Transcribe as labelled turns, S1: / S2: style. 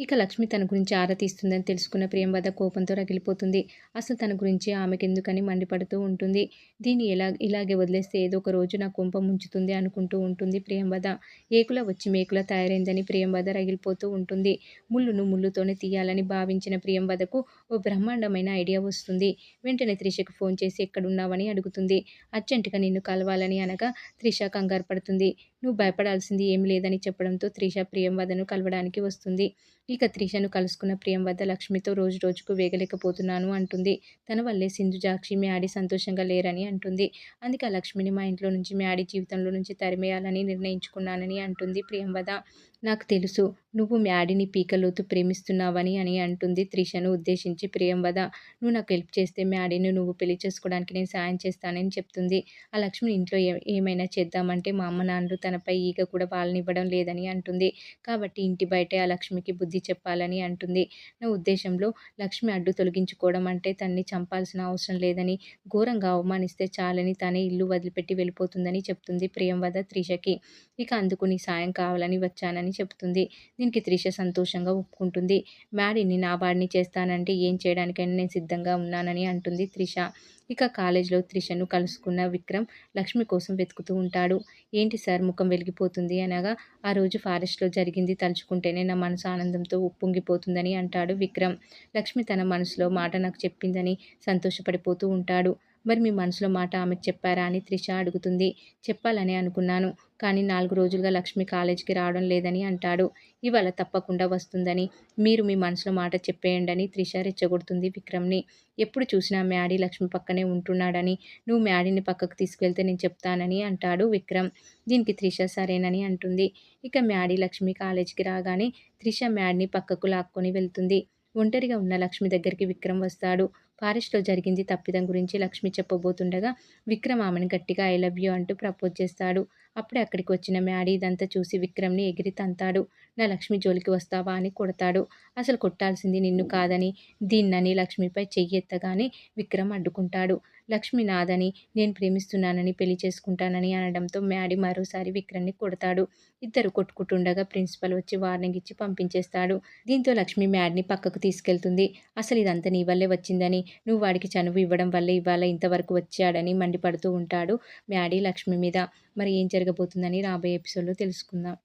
S1: ఇక లక్ష్మి తన గురించి ఆరా తీస్తుందని తెలుసుకున్న ప్రియంవద కోపంతో రగిలిపోతుంది. అసలు తన గురించి ఆమెకెందుకని మండిపడుతూ ఉంటుంది. దీన్ని ఇలాగే వదిలేస్తే ఏదో ఒక రోజు నా కొంప ముంచుతుంది అనుకుంటూ ఉంటుంది ప్రియంవద. ఏకులా వచ్చి మేకులా తయారైందని ప్రియంవద రగిలిపోతూ ఉంటుంది. ముళ్ళును ముళ్ళుతోనే తీయాలని భావించిన ప్రియంవదకు ఓ బ్రహ్మాండమైన ఐడియా వస్తుంది. వెంటనే త్రిషకు ఫోన్ చేసి ఎక్కడున్నావని అడుగుతుంది. అర్జెంటుగా నిన్ను కలవాలని అనగా త్రిష కంగారు పడుతుంది. నువ్వు భయపడాల్సింది ఏం లేదని చెప్పడంతో త్రిష ప్రియంవదను కలవడానికి వస్తుంది. ఇక త్రిషను కలుసుకున్న ప్రియంవద లక్ష్మితో రోజు రోజుకు వేగలేకపోతున్నాను అంటుంది. తన వల్లే సింధుజాక్షి, మ్యాడీ సంతోషంగా లేరని అంటుంది. అందుకే ఆ లక్ష్మిని మా ఇంట్లో నుంచి, మ్యాడీ జీవితంలో నుంచి తరిమేయాలని నిర్ణయించుకున్నానని అంటుంది ప్రియంవద. నాకు తెలుసు నువ్వు మ్యాడీని పీకలోతు ప్రేమిస్తున్నావని అని అంటుంది త్రిషను ఉద్దేశించి ప్రియంవద. నువ్వు నాకు హెల్ప్ చేస్తే మ్యాడీని నువ్వు పెళ్లి చేసుకోవడానికి నేను సాయం చేస్తానని చెప్తుంది. ఆ లక్ష్మిని ఇంట్లో ఏమైనా చేద్దామంటే మా అమ్మ నాన్నలు తనపై ఈగ కూడా వాలనివ్వడం లేదని అంటుంది. కాబట్టి ఇంటి బయటే ఆ లక్ష్మికి బుద్ధి చెప్పాలని అంటుంది. నా ఉద్దేశంలో లక్ష్మి అడ్డు తొలగించుకోవడం అంటే తన్ని చంపాల్సిన అవసరం లేదని, ఘోరంగా అవమానిస్తే చాలని తనే ఇల్లు వదిలిపెట్టి వెళ్ళిపోతుందని చెప్తుంది ప్రియంవద త్రిషకి. ఇక అందుకు నీ సాయం కావాలని వచ్చానని చెప్తుంది. దీనికి త్రిష సంతోషంగా ఒప్పుకుంటుంది. మ్యాడీని నా వాడిని చేస్తానంటే ఏం చేయడానికైనా నేను సిద్ధంగా ఉన్నానని అంటుంది త్రిష. ఇక కాలేజీలో త్రిషను కలుసుకున్న విక్రమ్ లక్ష్మి కోసం వెతుకుతూ ఉంటాడు. ఏంటి సార్ ముఖం వెలిగిపోతుంది అనగా, ఆ రోజు ఫారెస్ట్లో జరిగింది తలుచుకుంటేనే నా మనసు ఆనందంతో ఉప్పొంగిపోతుందని అంటాడు విక్రమ్. లక్ష్మి తన మనసులో మాట నాకు చెప్పిందని సంతోషపడిపోతూ ఉంటాడు. మరి మీ మనసులో మాట ఆమెకు చెప్పారా అని త్రిష అడుగుతుంది. చెప్పాలని అనుకున్నాను, కానీ 4 రోజులుగా లక్ష్మి కాలేజీకి రావడం లేదని అంటాడు. ఇవాళ తప్పకుండా వస్తుందని, మీరు మీ మనసులో మాట చెప్పేయండని త్రిష రెచ్చగొడుతుంది విక్రమ్ని. ఎప్పుడు చూసినా మ్యాడీ లక్ష్మి పక్కనే ఉంటున్నాడని, నువ్వు మ్యాడీని పక్కకు తీసుకువెళ్తే నేను చెప్తానని అంటాడు విక్రమ్. దీనికి త్రిష సరేనని అంటుంది. ఇక మ్యాడీ లక్ష్మి కాలేజీకి రాగానే త్రిష మ్యాడీని పక్కకు లాక్కొని వెళ్తుంది. ఒంటరిగా ఉన్న లక్ష్మి దగ్గరికి విక్రమ్ వస్తాడు. ఫారెస్ట్‌లో జరిగింది తప్పిదం గురించి లక్ష్మి చెప్పబోతుండగా విక్రమ్ ఆమెను గట్టిగా ఐ లవ్ యూ అంటూ ప్రపోజ్ చేస్తాడు. అప్పుడే అక్కడికి వచ్చిన మ్యాడీ ఇదంతా చూసి విక్రమ్‌ని ఎగిరి తంతాడు. నా లక్ష్మి జోలికి వస్తావా అని కొడతాడు. అసలు కొట్టాల్సింది నిన్ను కాదని దీన్నని లక్ష్మిపై చెయ్యెత్తగానే విక్రమ్ అడ్డుకుంటాడు. లక్ష్మి నాదని, నేను ప్రేమిస్తున్నానని, పెళ్లి చేసుకుంటానని అనడంతో మ్యాడీ మరోసారి విక్రమ్‌ని కొడతాడు. ఇద్దరు కొట్టుకుంటుండగా ప్రిన్సిపల్ వచ్చి వార్నింగ్ ఇచ్చి పంపించేస్తాడు. దీంతో లక్ష్మి మ్యాడీని పక్కకు తీసుకెళ్తుంది. అసలు ఇదంతా నీ వల్లే వచ్చిందని, నువ్వు వాడికి చనువు ఇవ్వడం వల్లే ఇవాళ ఇంతవరకు వచ్చాడని మండిపడుతూ ఉంటాడు మ్యాడీ లక్ష్మి మీద. మరి ఏం జరగబోతుందని రాబోయే ఎపిసోడ్‌లో తెలుసుకుందాం.